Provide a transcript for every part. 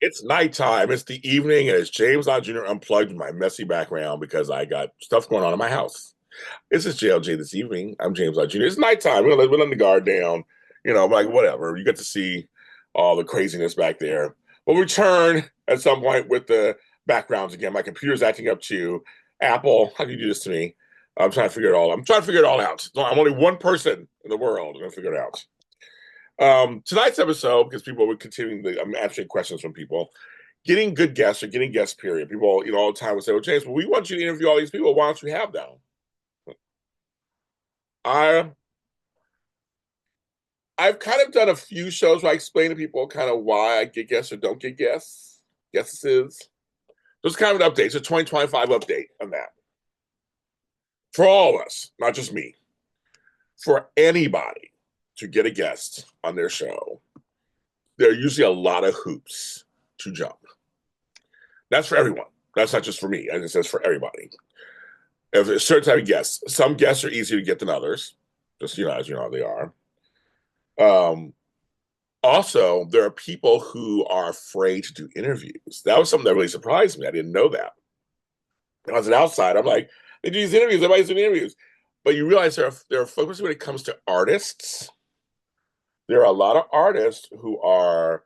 It's nighttime. It's the evening, and it's James Lott Jr. unplugged in my messy background because I got stuff going on in my house. This is JLJ this evening. I'm James Lott Jr. It's nighttime. We're letting the guard down. I'm like, whatever. You get to see all the craziness back there. We'll return at some point with the backgrounds again. My computer's acting up too. Apple, how can you do this to me? I'm trying to figure it all. I'm trying to figure it all out. So I'm only one person in the world. I'm gonna figure it out. Tonight's episode, because people were continuing, I'm answering questions from people, getting good guests or getting guests, period. People, all the time would say, well, James, well, we want you to interview all these people. Why don't you have them? I, I've kind of done a few shows where I explain to people kind of why I get guests or don't get guests. Guesses. So it's kind of an update. It's a 2025 update on that. For all of us, not just me. For anybody to get a guest on their show, there are usually a lot of hoops to jump. That's for everyone. That's not just for me. As it says for everybody. If a certain type of guests, some guests are easier to get than others. Just as you know, they are. Um, Also, there are people who are afraid to do interviews. That was something that really surprised me. I didn't know that. And as an outsider, I'm like, they do these interviews. Everybody's doing interviews, but you realize there are folks when it comes to artists. There are a lot of artists who are,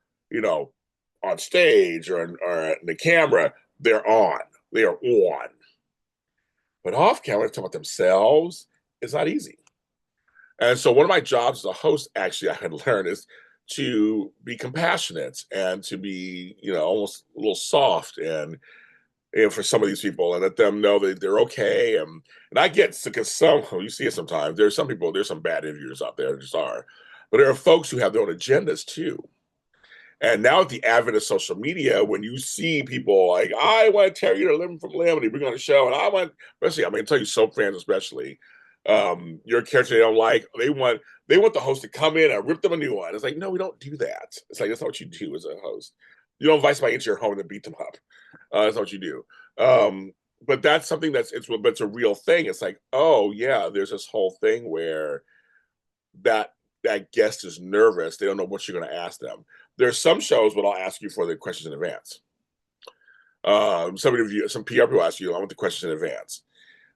on stage or in the camera. They're on. They are on. But off camera, to talk about themselves, it's not easy. And so one of my jobs as a host, actually, I had learned is to be compassionate and to be, almost a little soft and for some of these people and let them know that they're okay. And I get because you see it sometimes. There's some people, there's some bad interviewers out there, just are. But there are folks who have their own agendas too. And now with the advent of social media, when you see people like, I want to tear you to limb from limb, and you bring on a show, and I want, especially, I mean, I tell you, soap fans especially, your character they don't like, they want the host to come in and rip them a new one. It's like, no, we don't do that. It's like that's not what you do as a host. You don't invite somebody into your home and beat them up. That's not what you do. But that's something but it's a real thing. It's like, oh yeah, there's this whole thing where that that guest is nervous. They don't know what you're going to ask them. There's some shows where I'll ask you for the questions in advance. Some PR people ask you, I want the questions in advance,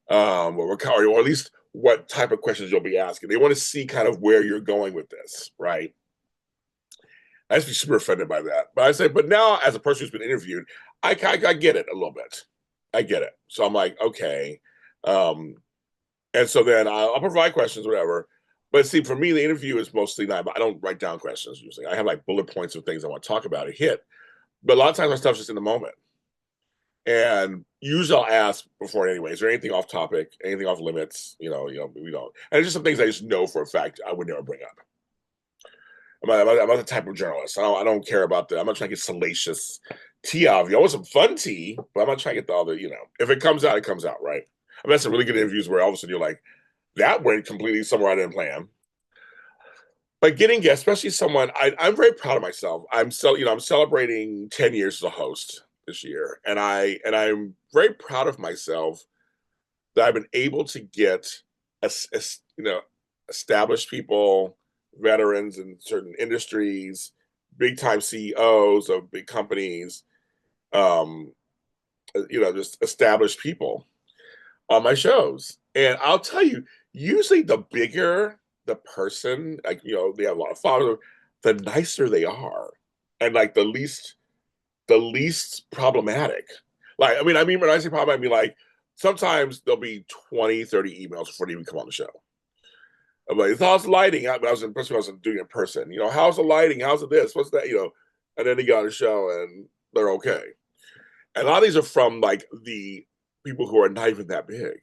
or at least what type of questions you'll be asking. They want to see kind of where you're going with this, right? I used to be super offended by that, but I say, but now as a person who's been interviewed, I get it a little bit. I get it. So I'm like, okay, um, and so then I'll provide questions, whatever. But see, for me, the interview is mostly not. I don't write down questions usually. I have like bullet points of things I want to talk about and hit. But a lot of times my stuff's just in the moment. And usually I'll ask before anyway, is there anything off topic, anything off limits? We don't. And it's just some things I just know for a fact I would never bring up. I'm not the type of journalist. I don't care about that. I'm not trying to get salacious tea out of you. I want some fun tea, but I'm not trying to get all the. If it comes out, it comes out, right? I mean, that's some really good interviews where all of a sudden you're like, that went completely somewhere I didn't plan. But getting guests, especially someone, I'm very proud of myself. I'm celebrating 10 years as a host this year, and I'm very proud of myself that I've been able to get, established people, veterans in certain industries, big time CEOs of big companies, um, just established people on my shows. And I'll tell you, usually the bigger the person, like, they have a lot of followers, the nicer they are. And like the least problematic. Like, I mean, when I say problem, I mean like sometimes there'll be 20, 30 emails before they even come on the show. I'm like, how's the lighting? I was impressed when I was doing it in person. How's the lighting? How's it this? What's that? And then they got on the show and they're okay. And a lot of these are from like the people who are not even that big.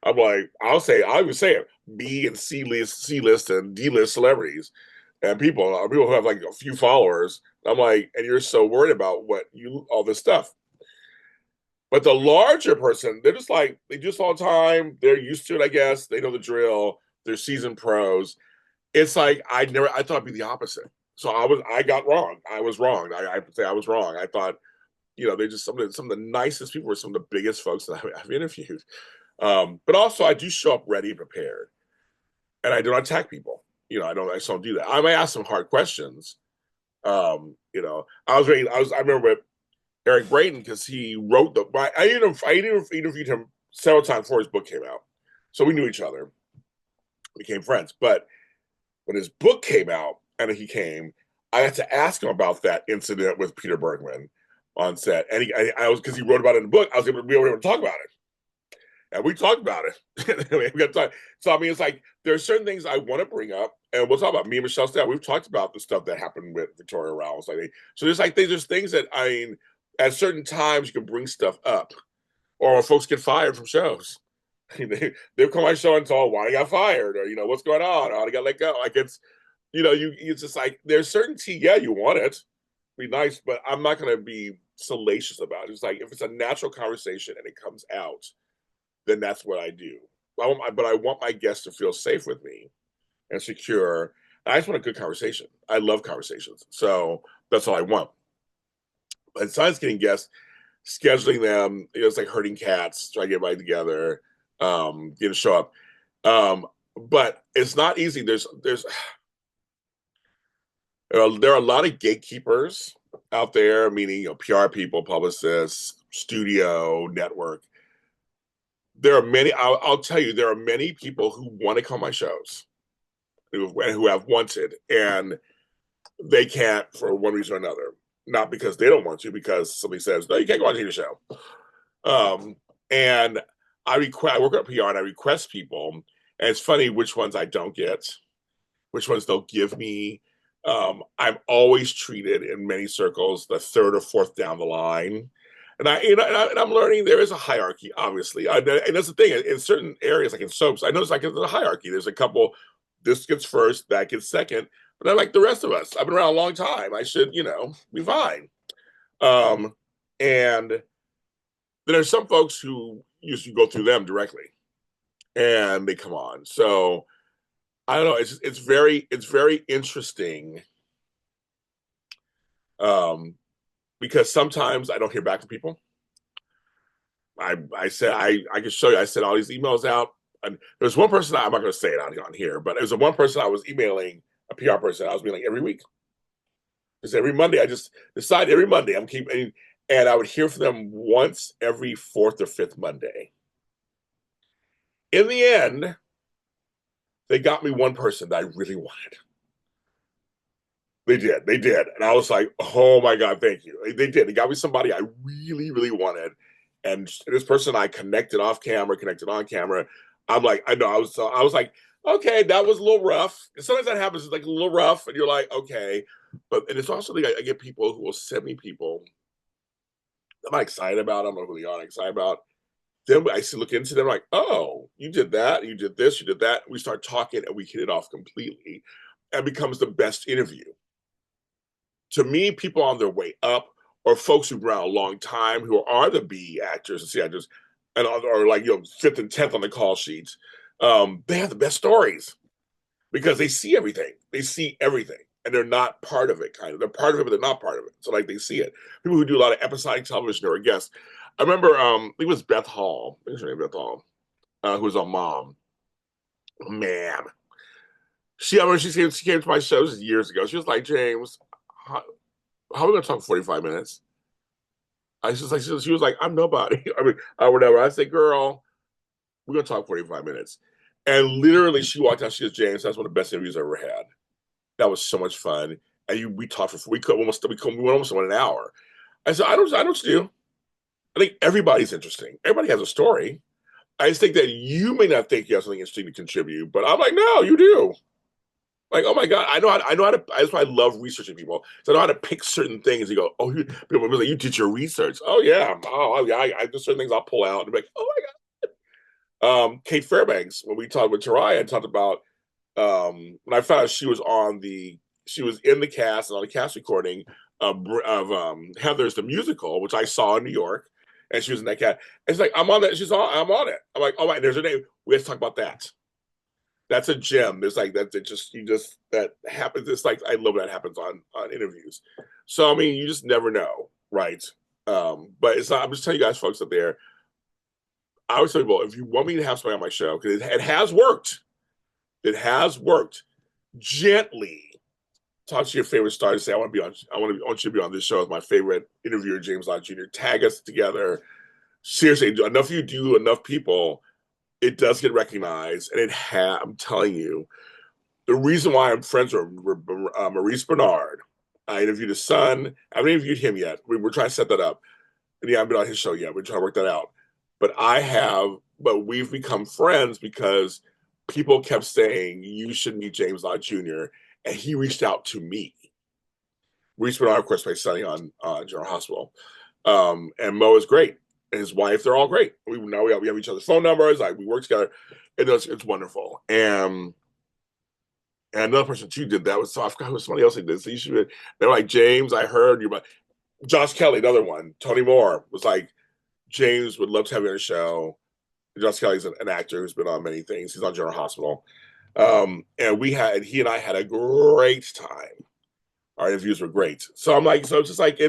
I'm like, I would say it, B and C list and D list celebrities and people who have like a few followers. I'm like, and you're so worried about all this stuff. But the larger person, they're just like, they do this all the time. They're used to it, I guess. They know the drill. They're seasoned pros. It's like, I thought it'd be the opposite. So I got wrong. I was wrong. I have to say I was wrong. I thought, they're just some of the nicest people were some of the biggest folks that I've interviewed. But also, I do show up ready and prepared, and I don't attack people. I just don't do that. I may ask some hard questions, I remember with Eric Braeden because he wrote I interviewed him several times before his book came out, so we knew each other, became friends. But when his book came out and he came, I had to ask him about that incident with Peter Bergman on set, and I was because he wrote about it in the book. I was able to be able to talk about it, and we talked about it. We got to talk. So I mean, it's like there are certain things I want to bring up, and we'll talk about me and Michelle Stout. We've talked about the stuff that happened with Victoria Rouse. So there's things that I mean, at certain times you can bring stuff up, or folks get fired from shows. They'll come on my show and tell why I got fired, or what's going on, or how I got let go. Like it's just like there's certain yeah, you want it, be nice, but I'm not going to be salacious about it. It's like if it's a natural conversation and it comes out, then that's what I do. But I want my guests to feel safe with me and secure. And I just want a good conversation. I love conversations, so that's all I want. But besides getting guests, scheduling them, it's like herding cats, trying to get everybody together, get to show up. But it's not easy. There are a lot of gatekeepers out there, meaning PR people, publicists, studio, network. There are many. I'll tell you, there are many people who want to come on my shows, who have wanted, and they can't for one reason or another. Not because they don't want to, because somebody says no, you can't go on your show. And I work at PR and I request people, and it's funny which ones I don't get, which ones they'll give me. I'm always treated in many circles the third or fourth down the line, and I'm learning there is a hierarchy, obviously, and that's the thing in certain areas, like in soaps. I notice like there's a hierarchy. There's a couple. This gets first, that gets second, but I'm like the rest of us. I've been around a long time. I should, be fine. And there's some folks who used to go through them directly, and they come on. So I don't know. It's very interesting, because sometimes I don't hear back from people. I said I can show you. I sent all these emails out, and there's one person I'm not going to say it on here, but there's one person I was emailing, a PR person. I was emailing every week. Because every Monday I just decide every Monday I'm keeping, and I would hear from them once every fourth or fifth Monday. In the end, they got me one person that I really wanted. They did. And I was like, oh my God, thank you. They did. They got me somebody I really, really wanted. And this person I connected off camera, connected on camera. I'm like, I know, I was like, okay, that was a little rough. And sometimes that happens, it's like a little rough, and you're like, okay. And it's also like I get people who will send me people I'm not excited about. I don't know who they are. I'm excited about. Then I look into them like, oh, you did that, you did this, you did that. We start talking and we hit it off completely, and becomes the best interview. To me, people on their way up, or folks who've been around a long time, who are the B actors and C actors, and are like fifth and 10th on the call sheets, they have the best stories because they see everything. They see everything, and they're not part of it. Kind of, they're part of it, but they're not part of it. So like they see it. People who do a lot of episodic television or guests. I remember, I think it was Beth Hall. I think her name Beth Hall, who was on Mom. Man, I remember she came to my shows years ago. She was like, James, how are we going to talk for 45 minutes? I was just like, she was like, I'm nobody. I mean, or whatever. I said, girl, we're going to talk 45 minutes. And literally, she walked out. She goes, James, that's one of the best interviews I ever had. That was so much fun. And we talked we went almost an hour. I said, I don't what you do. I think everybody's interesting. Everybody has a story. I just think that you may not think you have something interesting to contribute, but I'm like, no, you do. Like, oh my God, I know how to. That's why I love researching people. So I know how to pick certain things. You go, oh, people like, you did your research. Oh yeah, I do certain things. I'll pull out and be like, oh my God. Kate Fairbanks, when we talked with Taraya and talked about, when I found out she was in the cast and on the cast recording of Heather's the musical, which I saw in New York, and she was in that cast. It's like I'm on that. I'm on it. I'm like, oh my, there's her name. We have to talk about that. That's a gem. There's like that. That happens. It's like I love when that happens on interviews. So I mean, you just never know, right? But it's not. I'm just telling you guys, folks out there. I always tell people, if you want me to have somebody on my show, because it has worked. It has worked. Gently talk to your favorite star and say, I want you to be on this show as my favorite interviewer, James Lott Jr. Tag us together. Seriously, enough you do, enough people, it does get recognized. And I'm telling you, the reason why I'm friends with Maurice Bernard, I interviewed his son. I haven't interviewed him yet. We're trying to set that up. And yeah, I haven't been on his show yet. We're trying to work that out. But we've become friends because people kept saying, you should meet James Lott Jr. And he reached out to me. Maurice Bernard, of course, plays Sonny on General Hospital. And Mo is great. And his wife, they're all great. We have each other's phone numbers. Like, we work together. It's wonderful. And another person too did that. I forgot who somebody else did. So they're like, James, I heard you, but Josh Kelly, another one. Tony Moore was like, James would love to have you on a show. Josh Kelly's an actor who's been on many things. He's on General Hospital. And he and I had a great time. Our interviews were great. So I'm like, so it's just like,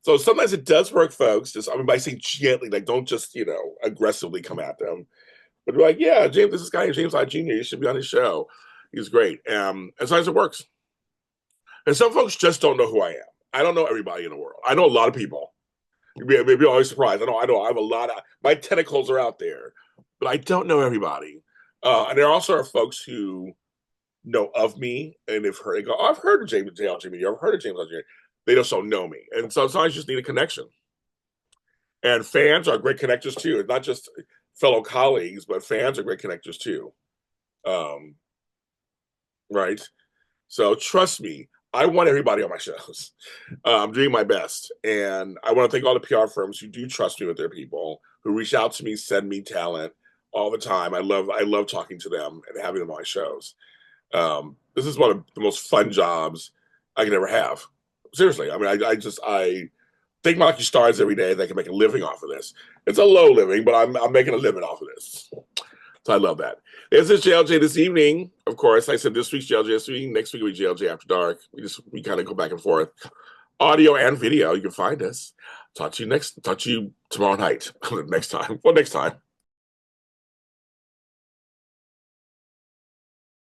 so sometimes it does work, folks. By saying gently, like, don't just, aggressively come at them. But be like, yeah, James, this is guy, James Lott Jr., you should be on his show. He's great. And sometimes it works. And some folks just don't know who I am. I don't know everybody in the world. I know a lot of people. You'd be always surprised. I know. I have a lot of, my tentacles are out there, but I don't know everybody. And there also are folks who know of me and have heard, go, oh, I've heard of JLJ, I've heard of James Lott Jr. They just don't know me. And so sometimes you just need a connection. And fans are great connectors too. It's not just fellow colleagues, but fans are great connectors too. Right? So trust me, I want everybody on my shows. I'm doing my best. And I want to thank all the PR firms who do trust me with their people, who reach out to me, send me talent all the time. I love talking to them and having them on my shows. This is one of the most fun jobs I can ever have. Seriously. I mean, I think my lucky stars every day that I can make a living off of this. It's a low living, but I'm making a living off of this. So I love that. This is JLJ this evening. Of course, I said this week's JLJ this week. Next week will be JLJ After Dark. We kind of go back and forth. Audio and video. You can find us. Talk to you tomorrow night. Next time.